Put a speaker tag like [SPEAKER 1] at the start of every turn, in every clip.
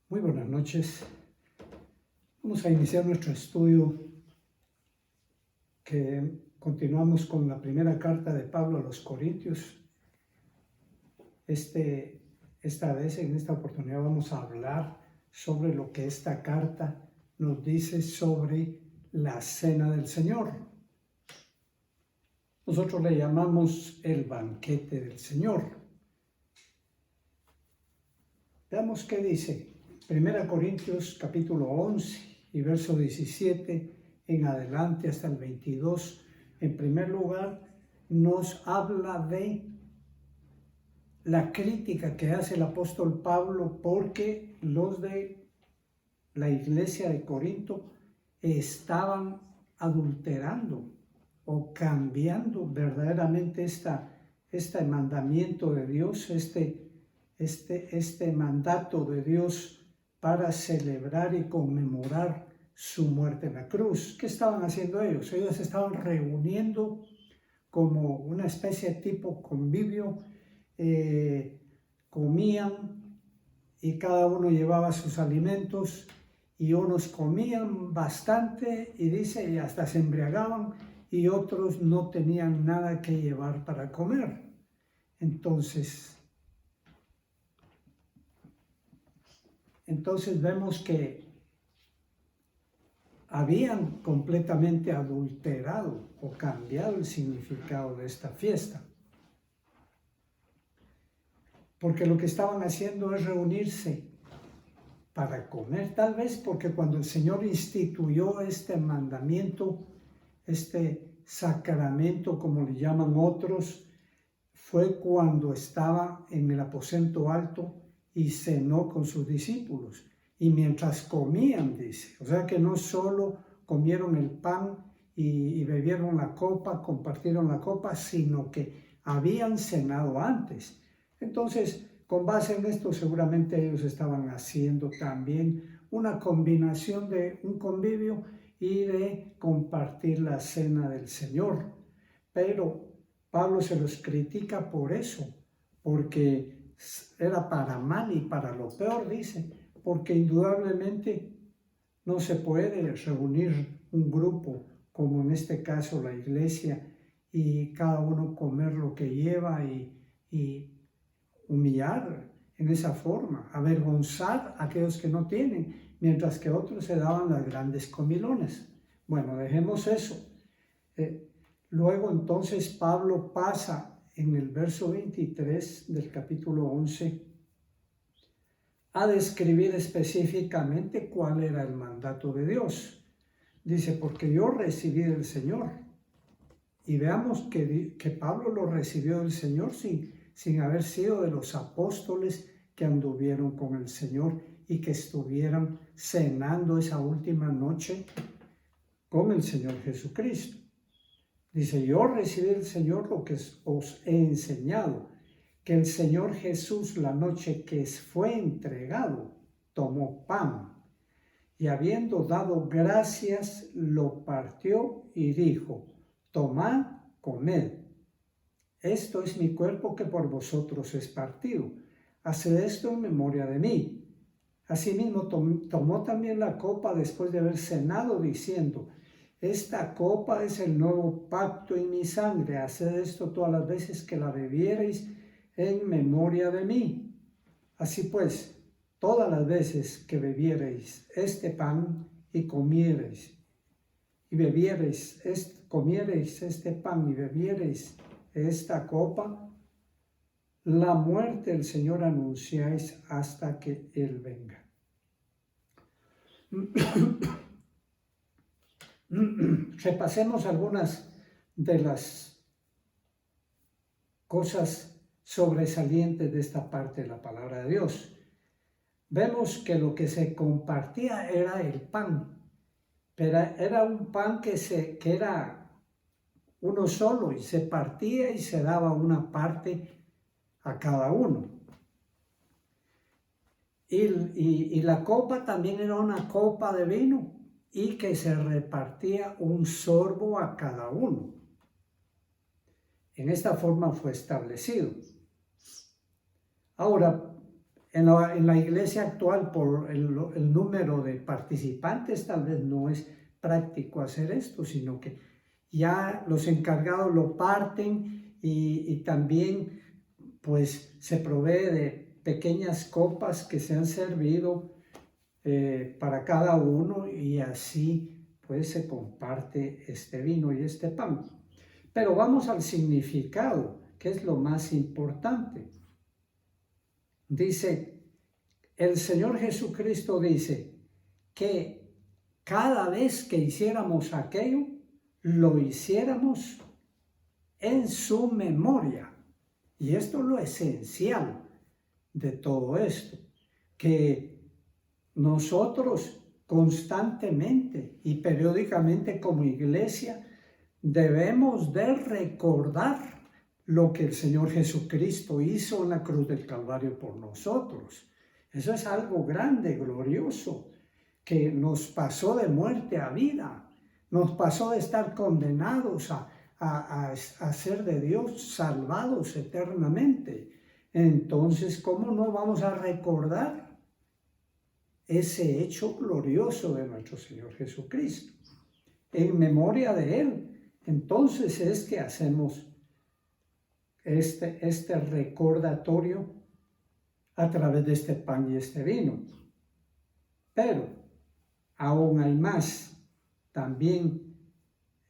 [SPEAKER 1] Muy buenas noches. Vamos a iniciar nuestro estudio que continuamos con la primera carta de Pablo a los Corintios. Esta vez, en esta oportunidad, vamos a hablar sobre lo que esta carta nos dice sobre la cena del Señor. Nosotros le llamamos el banquete del Señor. Veamos qué dice. 1 Corintios capítulo 11 y verso 17 en adelante hasta el 22. En primer lugar, nos habla de la crítica que hace el apóstol Pablo porque los de la iglesia de Corinto estaban adulterando o cambiando verdaderamente este mandamiento de Dios, este mandato de Dios para celebrar y conmemorar su muerte en la cruz. ¿Qué estaban haciendo ellos? Ellos estaban reuniendo como una especie de tipo convivio, comían y cada uno llevaba sus alimentos y unos comían bastante y dice, y hasta se embriagaban y otros no tenían nada que llevar para comer. Entonces vemos que habían completamente adulterado o cambiado el significado de esta fiesta. Porque lo que estaban haciendo es reunirse para comer, tal vez porque cuando el Señor instituyó este mandamiento, este sacramento, como le llaman otros, fue cuando estaba en el aposento alto y cenó con sus discípulos. Y mientras comían, dice, o sea que no solo comieron el pan y bebieron la copa, compartieron la copa, sino que habían cenado antes. Entonces, con base en esto, seguramente ellos estaban haciendo también una combinación de un convivio y de compartir la cena del Señor. Pero Pablo se los critica por eso, porque era para mal y para lo peor, dice, porque indudablemente no se puede reunir un grupo, como en este caso la iglesia, y cada uno comer lo que lleva y humillar en esa forma, avergonzar a aquellos que no tienen, mientras que otros se daban las grandes comilones. Bueno, dejemos eso. Luego entonces Pablo pasa en el verso 23 del capítulo 11 a describir específicamente cuál era el mandato de Dios. Dice, porque yo recibí del Señor. Y veamos que Pablo lo recibió del Señor sin haber sido de los apóstoles que anduvieron con el Señor y que estuvieran cenando esa última noche con el Señor Jesucristo. Dice, yo recibí del Señor lo que os he enseñado, que el Señor Jesús la noche que fue entregado, tomó pan y habiendo dado gracias, lo partió y dijo, tomad, comed. Esto es mi cuerpo que por vosotros es partido. Haced esto en memoria de mí. Asimismo tomó también la copa después de haber cenado, diciendo, esta copa es el nuevo pacto en mi sangre. Haced esto todas las veces que la bebiereis en memoria de mí. Así pues, todas las veces que bebiereis este pan y comiereis comiereis este pan y bebiereis esta copa, la muerte del Señor anunciáis hasta que Él venga. Repasemos algunas de las cosas sobresalientes de esta parte de la palabra de Dios. Vemos que lo que se compartía era el pan, pero era un pan que era uno solo y se partía y se daba una parte a cada uno. Y la copa también era una copa de vino y que se repartía un sorbo a cada uno. En esta forma fue establecido. Ahora, En la iglesia actual, por el número de participantes, tal vez no es práctico hacer esto, sino que ya los encargados lo parten y también pues se provee de pequeñas copas que se han servido para cada uno y así pues se comparte este vino y este pan. Pero vamos al significado, que es lo más importante. Dice, el Señor Jesucristo dice que cada vez que hiciéramos aquello, lo hiciéramos en su memoria. Y esto es lo esencial de todo esto, que nosotros constantemente y periódicamente como iglesia debemos de recordar lo que el Señor Jesucristo hizo en la cruz del Calvario por nosotros. Eso es algo grande, glorioso, que nos pasó de muerte a vida, nos pasó de estar condenados a ser de Dios, salvados eternamente. Entonces, ¿cómo no vamos a recordar ese hecho glorioso de nuestro Señor Jesucristo? En memoria de Él. Entonces es que hacemos este recordatorio a través de este pan y este vino. Pero aún hay más también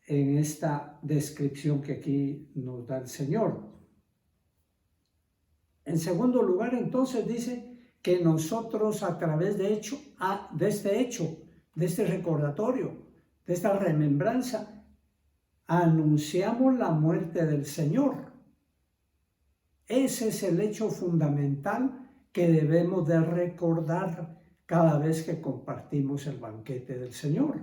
[SPEAKER 1] en esta descripción que aquí nos da el Señor. En segundo lugar, entonces dice que nosotros a través de este recordatorio, de esta remembranza, anunciamos la muerte del Señor. Ese es el hecho fundamental que debemos de recordar cada vez que compartimos el banquete del Señor.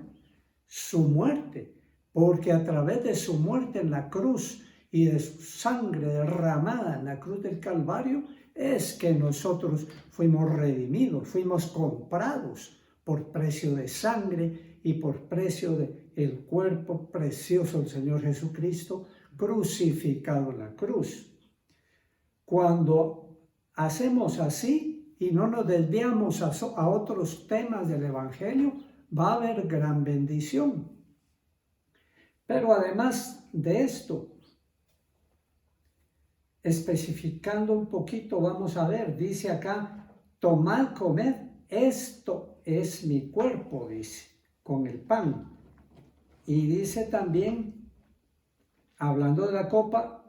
[SPEAKER 1] Su muerte, porque a través de su muerte en la cruz y de su sangre derramada en la cruz del Calvario, es que nosotros fuimos redimidos, fuimos comprados por precio de sangre y por precio del cuerpo precioso del Señor Jesucristo crucificado en la cruz. Cuando hacemos así y no nos desviamos a otros temas del Evangelio, va a haber gran bendición. Pero además de esto, especificando un poquito, vamos a ver, dice acá, tomad, comed, esto es mi cuerpo, dice, con el pan. Y dice también, hablando de la copa,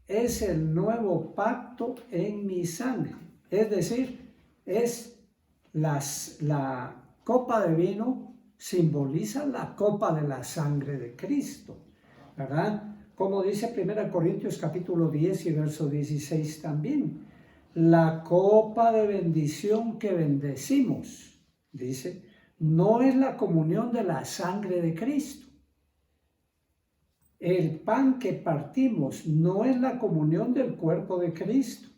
[SPEAKER 1] es el nuevo pacto en mi sangre. Es decir, es la copa de vino simboliza la copa de la sangre de Cristo, ¿verdad? Como dice 1 Corintios capítulo 10 y verso 16 también, la copa de bendición que bendecimos, dice, no es la comunión de la sangre de Cristo. El pan que partimos no es la comunión del cuerpo de Cristo.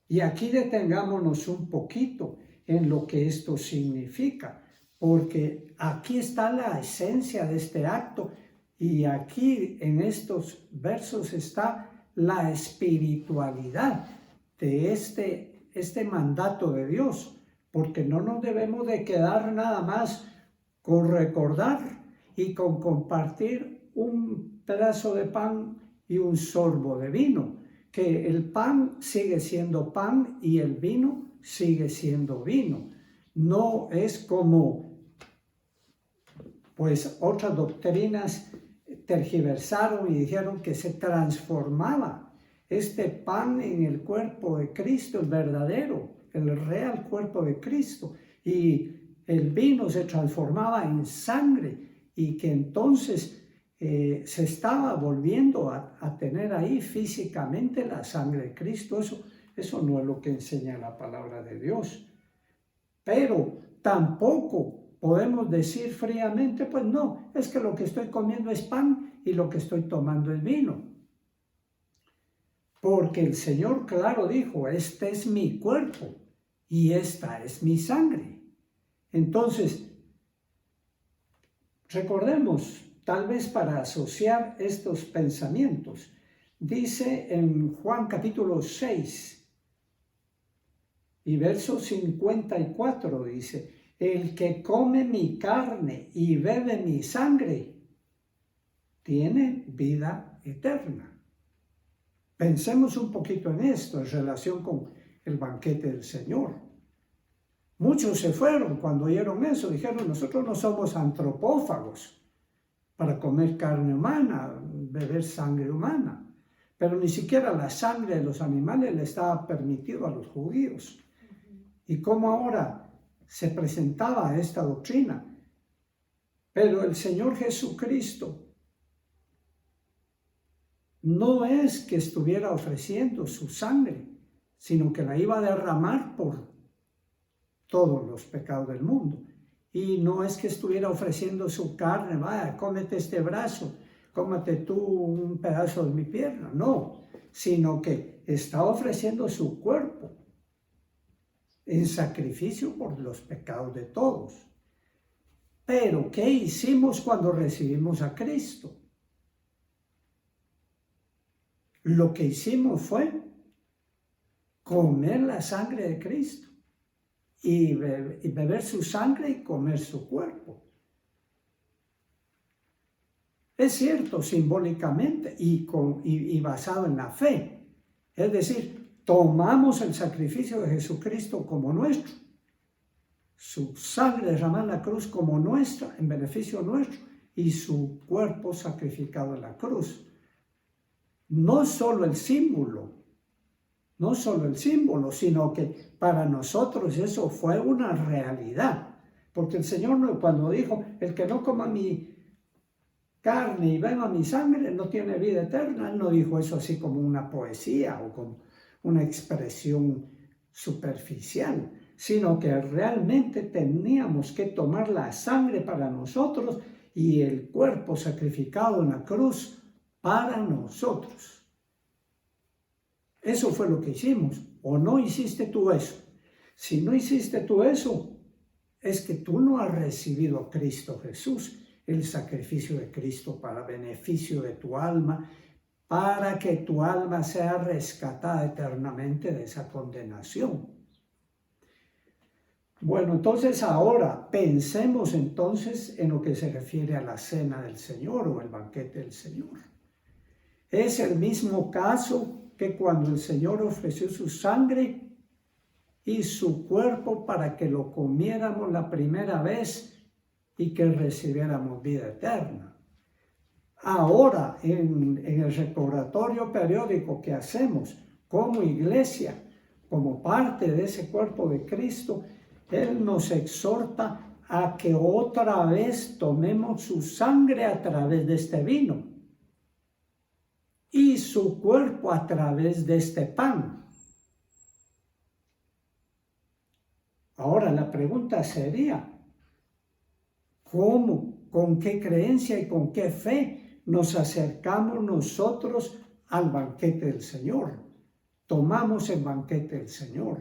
[SPEAKER 1] Y aquí detengámonos un poquito en lo que esto significa, porque aquí está la esencia de este acto y aquí en estos versos está la espiritualidad de este mandato de Dios, porque no nos debemos de quedar nada más con recordar y con compartir un pedazo de pan y un sorbo de vino, que el pan sigue siendo pan y el vino sigue siendo vino. No es como pues otras doctrinas tergiversaron y dijeron que se transformaba este pan en el cuerpo de Cristo, el verdadero, el real cuerpo de Cristo, y el vino se transformaba en sangre y que entonces se estaba volviendo a tener ahí físicamente la sangre de Cristo. Eso no es lo que enseña la palabra de Dios. Pero tampoco podemos decir fríamente, pues no, es que lo que estoy comiendo es pan y lo que estoy tomando es vino. Porque el Señor, claro, dijo, este es mi cuerpo y esta es mi sangre. Entonces, recordemos, tal vez para asociar estos pensamientos, dice en Juan capítulo 6, Y verso 54 dice, el que come mi carne y bebe mi sangre, tiene vida eterna. Pensemos un poquito en esto, en relación con el banquete del Señor. Muchos se fueron cuando oyeron eso, dijeron, nosotros no somos antropófagos para comer carne humana, beber sangre humana. Pero ni siquiera la sangre de los animales le estaba permitido a los judíos. Y cómo ahora se presentaba esta doctrina. Pero el Señor Jesucristo no es que estuviera ofreciendo su sangre, sino que la iba a derramar por todos los pecados del mundo. Y no es que estuviera ofreciendo su carne, vaya, cómete este brazo, cómete tú un pedazo de mi pierna, no, sino que está ofreciendo su cuerpo en sacrificio por los pecados de todos. Pero, ¿qué hicimos cuando recibimos a Cristo? Lo que hicimos fue comer la sangre de Cristo y beber su sangre y comer su cuerpo. Es cierto, simbólicamente y basado en la fe. Es decir, tomamos el sacrificio de Jesucristo como nuestro, su sangre derramada en la cruz como nuestra, en beneficio nuestro, y su cuerpo sacrificado en la cruz. No solo el símbolo, sino que para nosotros eso fue una realidad. Porque el Señor cuando dijo, el que no coma mi carne y beba mi sangre no tiene vida eterna, Él no dijo eso así como una poesía o como una expresión superficial, sino que realmente teníamos que tomar la sangre para nosotros y el cuerpo sacrificado en la cruz para nosotros. Eso fue lo que hicimos. ¿O no hiciste tú eso? Si no hiciste tú eso, es que tú no has recibido a Cristo Jesús, el sacrificio de Cristo para beneficio de tu alma, para que tu alma sea rescatada eternamente de esa condenación. Bueno, entonces ahora pensemos entonces en lo que se refiere a la cena del Señor o el banquete del Señor. Es el mismo caso que cuando el Señor ofreció su sangre y su cuerpo para que lo comiéramos la primera vez y que recibiéramos vida eterna. Ahora, en el recordatorio periódico que hacemos como iglesia, como parte de ese cuerpo de Cristo, Él nos exhorta a que otra vez tomemos su sangre a través de este vino y su cuerpo a través de este pan. Ahora la pregunta sería, ¿cómo, con qué creencia y con qué fe nos acercamos nosotros al banquete del Señor? Tomamos el banquete del Señor.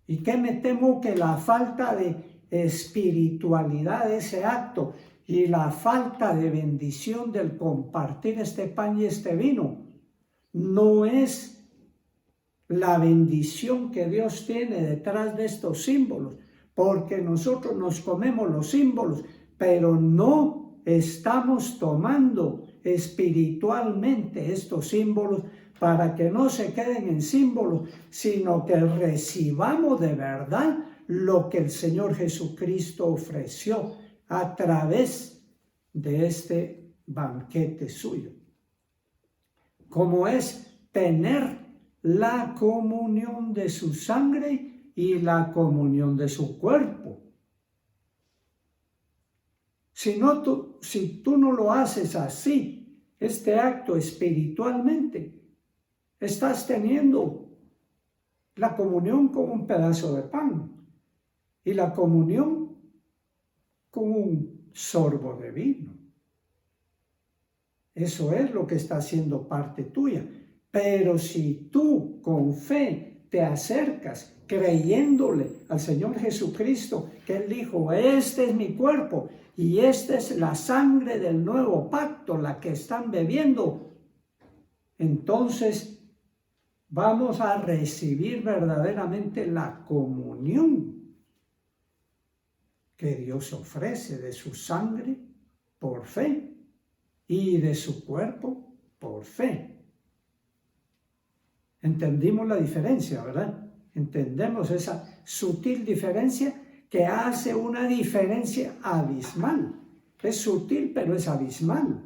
[SPEAKER 1] Y que me temo que la falta de espiritualidad de ese acto y la falta de bendición del compartir este pan y este vino no es la bendición que Dios tiene detrás de estos símbolos, porque nosotros nos comemos los símbolos, pero no estamos tomando espiritualmente estos símbolos para que no se queden en símbolos, sino que recibamos de verdad lo que el Señor Jesucristo ofreció a través de este banquete suyo, como es tener la comunión de su sangre y la comunión de su cuerpo. Si tú no lo haces así, este acto espiritualmente, estás teniendo la comunión con un pedazo de pan y la comunión con un sorbo de vino. Eso es lo que está haciendo parte tuya. Pero si tú con fe te acercas creyéndole al Señor Jesucristo, que Él dijo, este es mi cuerpo y esta es la sangre del nuevo pacto, la que están bebiendo, entonces vamos a recibir verdaderamente la comunión que Dios ofrece de su sangre por fe y de su cuerpo por fe. Entendimos la diferencia, ¿verdad? Entendemos esa sutil diferencia que hace una diferencia abismal. Es sutil, pero es abismal.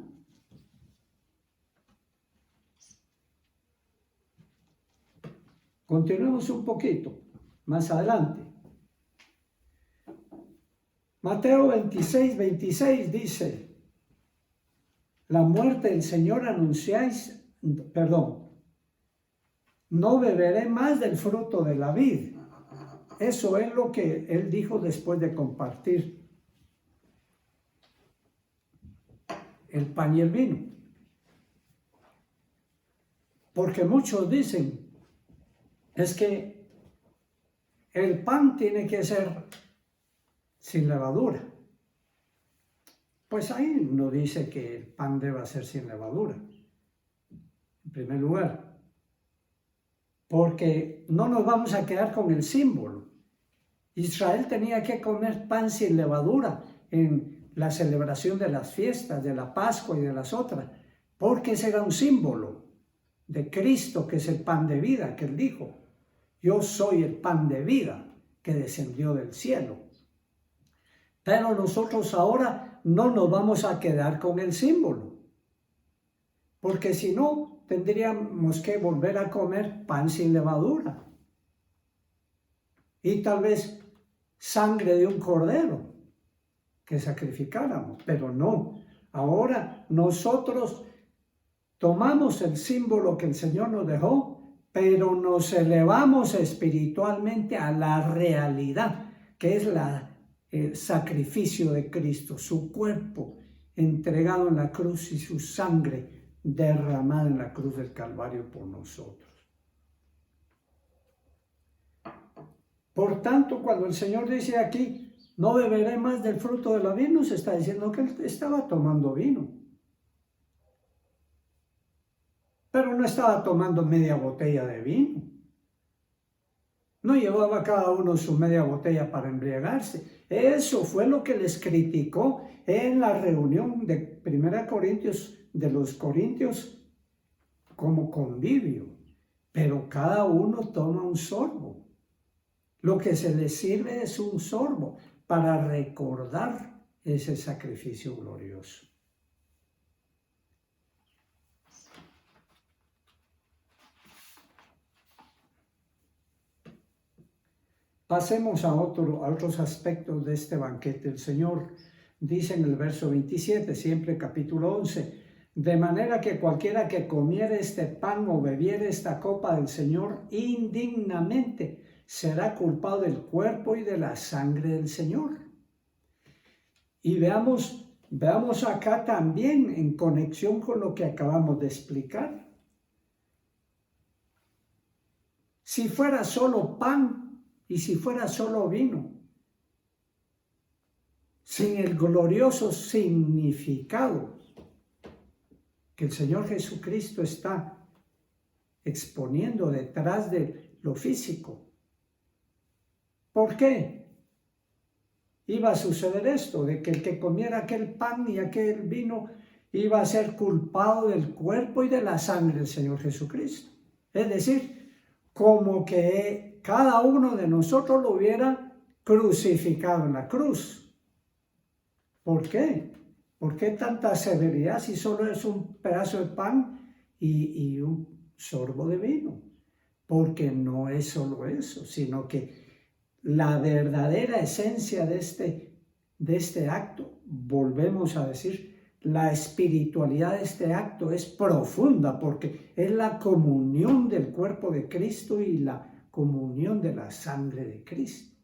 [SPEAKER 1] Continuemos un poquito más adelante. Mateo 26, 26 dice, la muerte del Señor anunciáis, no beberé más del fruto de la vid. Eso es lo que él dijo después de compartir el pan y el vino. Porque muchos dicen, es que el pan tiene que ser sin levadura. Pues ahí no dice que el pan deba ser sin levadura, en primer lugar. Porque no nos vamos a quedar con el símbolo. Israel tenía que comer pan sin levadura en la celebración de las fiestas, de la Pascua y de las otras, porque ese era un símbolo de Cristo, que es el pan de vida, que él dijo, yo soy el pan de vida que descendió del cielo. Pero nosotros ahora no nos vamos a quedar con el símbolo, porque si no, tendríamos que volver a comer pan sin levadura y tal vez sangre de un cordero que sacrificáramos, pero no. Ahora nosotros tomamos el símbolo que el Señor nos dejó, pero nos elevamos espiritualmente a la realidad, que es el sacrificio de Cristo, su cuerpo entregado en la cruz y su sangre derramada en la cruz del Calvario por nosotros. Por tanto, cuando el Señor dice aquí, no beberé más del fruto de la vid, se está diciendo que él estaba tomando vino. Pero no estaba tomando media botella de vino. No llevaba cada uno su media botella para embriagarse. Eso fue lo que les criticó en la reunión de 1 Corintios, de los Corintios, como convivio. Pero cada uno toma un sorbo. Lo que se les sirve es un sorbo para recordar ese sacrificio glorioso. Pasemos a otros aspectos de este banquete. El Señor dice en el verso 27, siempre capítulo 11, de manera que cualquiera que comiere este pan o bebiere esta copa del Señor indignamente será culpado del cuerpo y de la sangre del Señor. Y veamos acá también en conexión con lo que acabamos de explicar. Si fuera solo pan y si fuera solo vino, sin el glorioso significado que el Señor Jesucristo está exponiendo detrás de lo físico. ¿Por qué iba a suceder esto? De que el que comiera aquel pan y aquel vino iba a ser culpado del cuerpo y de la sangre del Señor Jesucristo. Es decir, como que cada uno de nosotros lo hubiera crucificado en la cruz. ¿Por qué? ¿Por qué tanta severidad si solo es un pedazo de pan y un sorbo de vino? Porque no es solo eso, sino que la verdadera esencia de este acto, volvemos a decir, la espiritualidad de este acto es profunda porque es la comunión del cuerpo de Cristo y la comunión de la sangre de Cristo.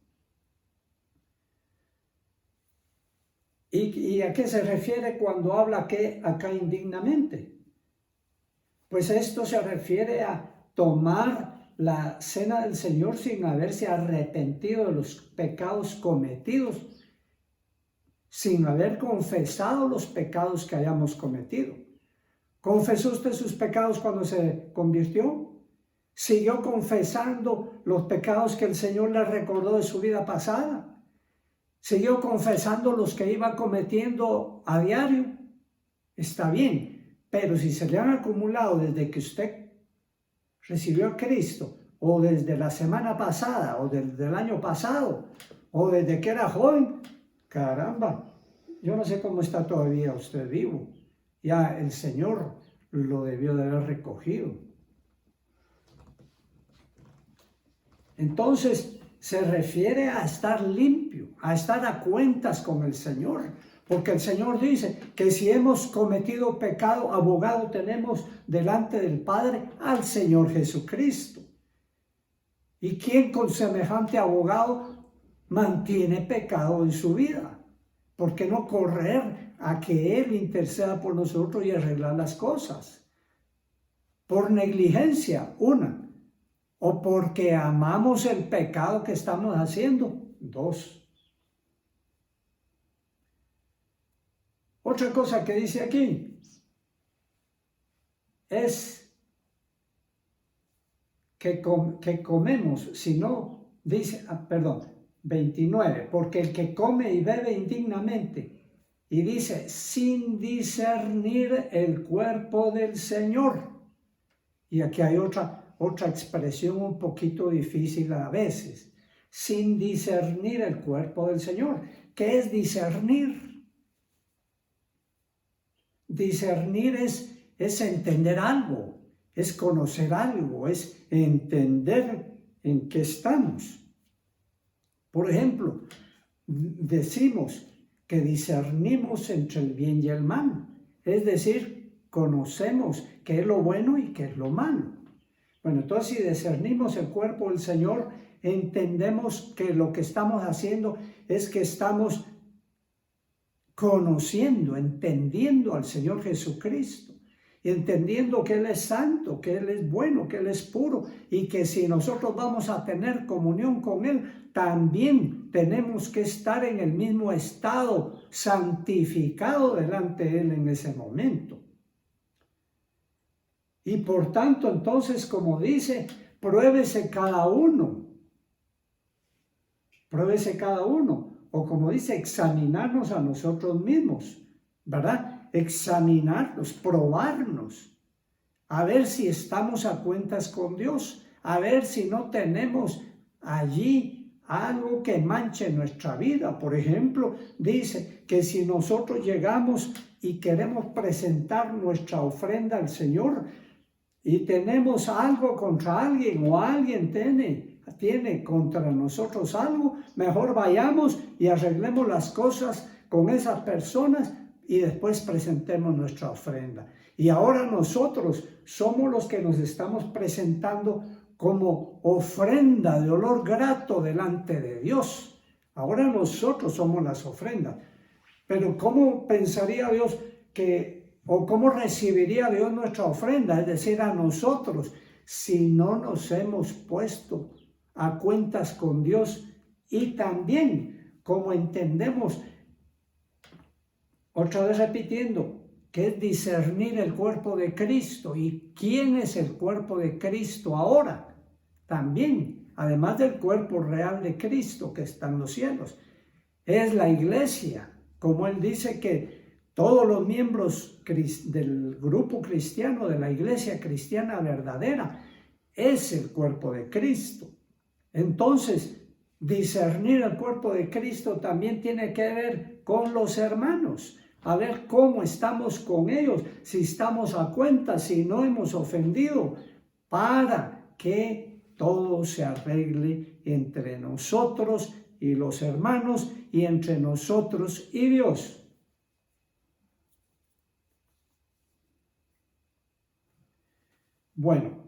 [SPEAKER 1] ¿Y a qué se refiere cuando habla que acá indignamente? Pues esto se refiere a tomar la cena del Señor sin haberse arrepentido de los pecados cometidos, sin haber confesado los pecados que hayamos cometido. ¿Confesó usted sus pecados cuando se convirtió? Siguió confesando los pecados que el Señor le recordó de su vida pasada. Siguió confesando los que iba cometiendo a diario. Está bien, pero si se le han acumulado desde que usted recibió a Cristo, o desde la semana pasada, o desde el año pasado, o desde que era joven, caramba, yo no sé cómo está todavía usted vivo. Ya el Señor lo debió de haber recogido. Entonces se refiere a estar limpio, a estar a cuentas con el Señor, porque el Señor dice que si hemos cometido pecado, abogado tenemos delante del Padre al Señor Jesucristo. ¿Y quién con semejante abogado mantiene pecado en su vida? ¿Por qué no correr a que Él interceda por nosotros y arreglar las cosas? Por negligencia, una. O porque amamos el pecado que estamos haciendo, dos. Otra cosa que dice aquí es que comemos, si no, dice, 29, porque el que come y bebe indignamente, y dice, sin discernir el cuerpo del Señor. Y aquí hay otra expresión un poquito difícil a veces, sin discernir el cuerpo del Señor. ¿Qué es discernir? Discernir es entender algo, es conocer algo, es entender en qué estamos. Por ejemplo, decimos que discernimos entre el bien y el mal, es decir, conocemos qué es lo bueno y qué es lo malo. Bueno, entonces si discernimos el cuerpo del Señor, entendemos que lo que estamos haciendo es que estamos conociendo, entendiendo al Señor Jesucristo, y entendiendo que Él es santo, que Él es bueno, que Él es puro, y que si nosotros vamos a tener comunión con Él, también tenemos que estar en el mismo estado, santificado delante de Él en ese momento. Y por tanto, entonces, como dice, pruébese cada uno. Pruébese cada uno. O como dice, examinarnos a nosotros mismos, ¿verdad? Examinarnos, probarnos, a ver si estamos a cuentas con Dios, a ver si no tenemos allí algo que manche nuestra vida. Por ejemplo, dice que si nosotros llegamos y queremos presentar nuestra ofrenda al Señor, y tenemos algo contra alguien o alguien tiene contra nosotros algo, mejor vayamos y arreglemos las cosas con esas personas y después presentemos nuestra ofrenda. Y ahora nosotros somos los que nos estamos presentando como ofrenda de olor grato delante de Dios. Ahora nosotros somos las ofrendas. Pero ¿cómo pensaría Dios o cómo recibiría Dios nuestra ofrenda, es decir, a nosotros, si no nos hemos puesto a cuentas con Dios? Y también, como entendemos, otra vez repitiendo, que es discernir el cuerpo de Cristo. ¿Y quién es el cuerpo de Cristo ahora? También, además del cuerpo real de Cristo que está en los cielos, es la iglesia, como Él dice que todos los miembros del grupo cristiano, de la iglesia cristiana verdadera, es el cuerpo de Cristo. Entonces, discernir el cuerpo de Cristo también tiene que ver con los hermanos, a ver cómo estamos con ellos, si estamos a cuenta, si no hemos ofendido, para que todo se arregle entre nosotros y los hermanos y entre nosotros y Dios. Bueno,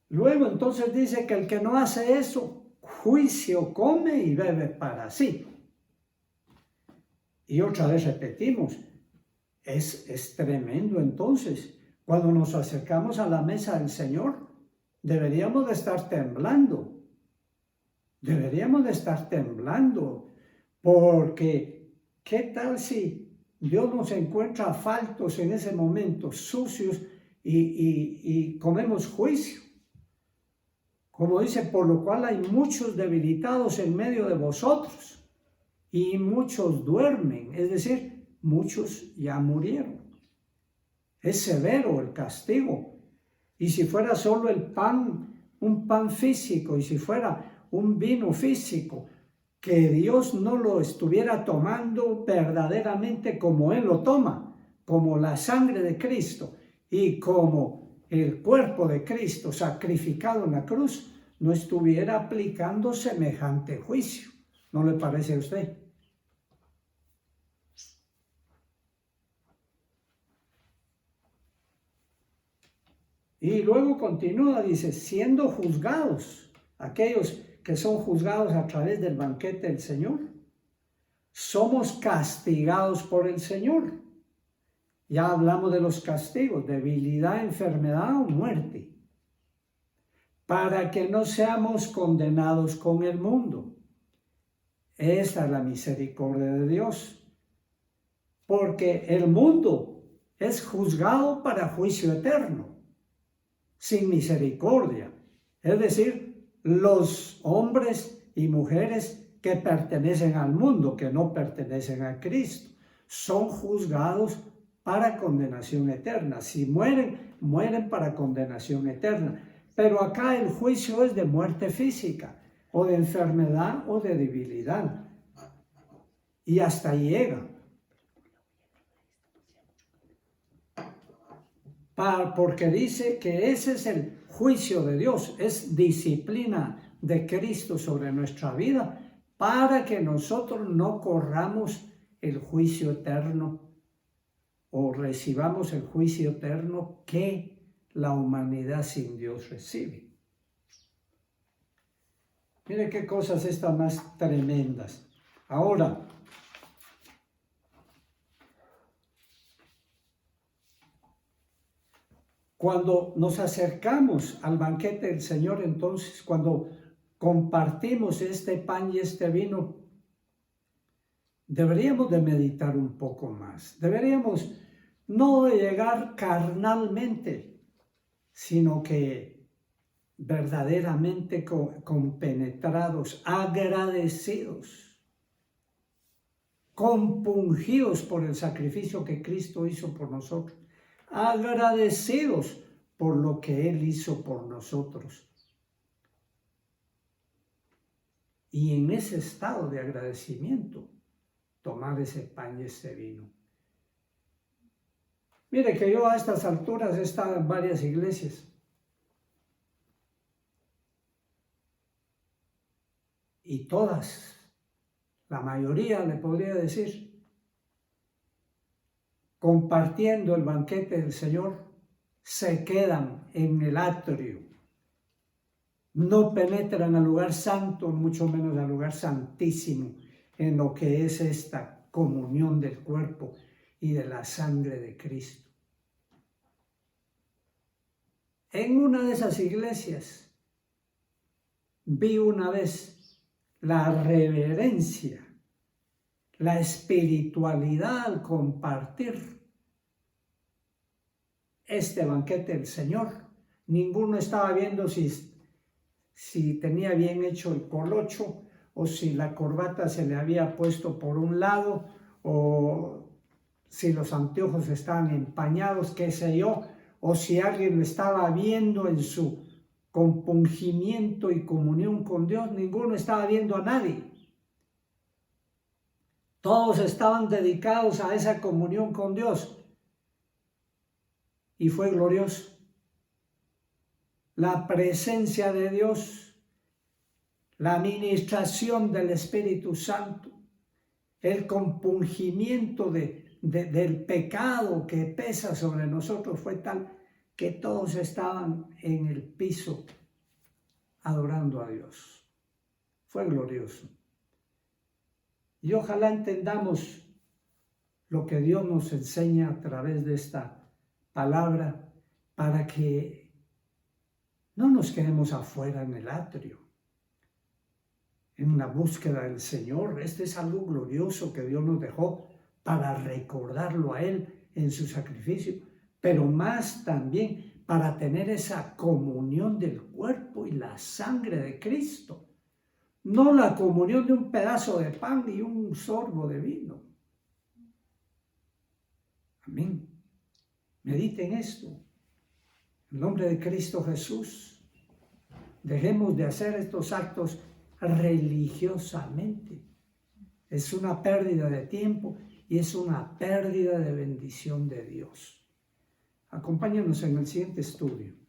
[SPEAKER 1] luego entonces dice que el que no hace eso, juicio come y bebe para sí. Y otra vez repetimos, es tremendo entonces. Cuando nos acercamos a la mesa del Señor, deberíamos de estar temblando. Deberíamos de estar temblando, porque ¿qué tal si Dios nos encuentra faltos en ese momento, sucios, y comemos juicio? Como dice, por lo cual hay muchos debilitados en medio de vosotros y muchos duermen, es decir, muchos ya murieron. Es severo el castigo. Y si fuera solo el pan, un pan físico, y si fuera un vino físico, que Dios no lo estuviera tomando verdaderamente como Él lo toma, como la sangre de Cristo y como el cuerpo de Cristo sacrificado en la cruz, no estuviera aplicando semejante juicio. ¿No le parece a usted? Y luego continúa, dice, siendo juzgados, aquellos que son juzgados a través del banquete del Señor, somos castigados por el Señor. Ya hablamos de los castigos, debilidad, enfermedad o muerte, para que no seamos condenados con el mundo. Esta es la misericordia de Dios, porque el mundo es juzgado para juicio eterno, sin misericordia, es decir, los hombres y mujeres que pertenecen al mundo, que no pertenecen a Cristo, son juzgados para condenación eterna. Si mueren, mueren para condenación eterna. Pero acá el juicio es de muerte física, o de enfermedad, o de debilidad. Y hasta llega. Porque dice que ese es el juicio de Dios, es disciplina de Cristo sobre nuestra vida, para que nosotros no corramos el juicio eterno o recibamos el juicio eterno que la humanidad sin Dios recibe. Mire qué cosas estas más tremendas. Ahora, cuando nos acercamos al banquete del Señor, entonces, cuando compartimos este pan y este vino, deberíamos de meditar un poco más. Deberíamos no llegar carnalmente, sino que verdaderamente compenetrados, agradecidos, compungidos por el sacrificio que Cristo hizo por nosotros, agradecidos por lo que Él hizo por nosotros. Y en ese estado de agradecimiento, tomar ese pan y ese vino. Mire que yo a estas alturas he estado en varias iglesias. Y todas, la mayoría le podría decir, compartiendo el banquete del Señor, se quedan en el atrio. No penetran al lugar santo, mucho menos al lugar santísimo, en lo que es esta comunión del cuerpo y de la sangre de Cristo. En una de esas iglesias vi una vez la reverencia, la espiritualidad al compartir este banquete del Señor. Ninguno estaba viendo si tenía bien hecho el colocho, o si la corbata se le había puesto por un lado, o si los anteojos estaban empañados, qué sé yo, o si alguien lo estaba viendo en su compungimiento y comunión con Dios. Ninguno estaba viendo a nadie. Todos estaban dedicados a esa comunión con Dios. Y fue glorioso. La presencia de Dios, la administración del Espíritu Santo, el compungimiento del pecado que pesa sobre nosotros fue tal que todos estaban en el piso adorando a Dios. Fue glorioso. Y ojalá entendamos lo que Dios nos enseña a través de esta palabra, para que no nos quedemos afuera en el atrio, en la búsqueda del Señor. Este es algo glorioso que Dios nos dejó para recordarlo a Él en su sacrificio, pero más también para tener esa comunión del cuerpo cuerpo y la sangre de Cristo, no la comunión de un pedazo de pan y un sorbo de vino. Amén. Mediten esto. En nombre de Cristo Jesús, dejemos de hacer estos actos religiosamente. Es una pérdida de tiempo y es una pérdida de bendición de Dios. Acompáñanos en el siguiente estudio.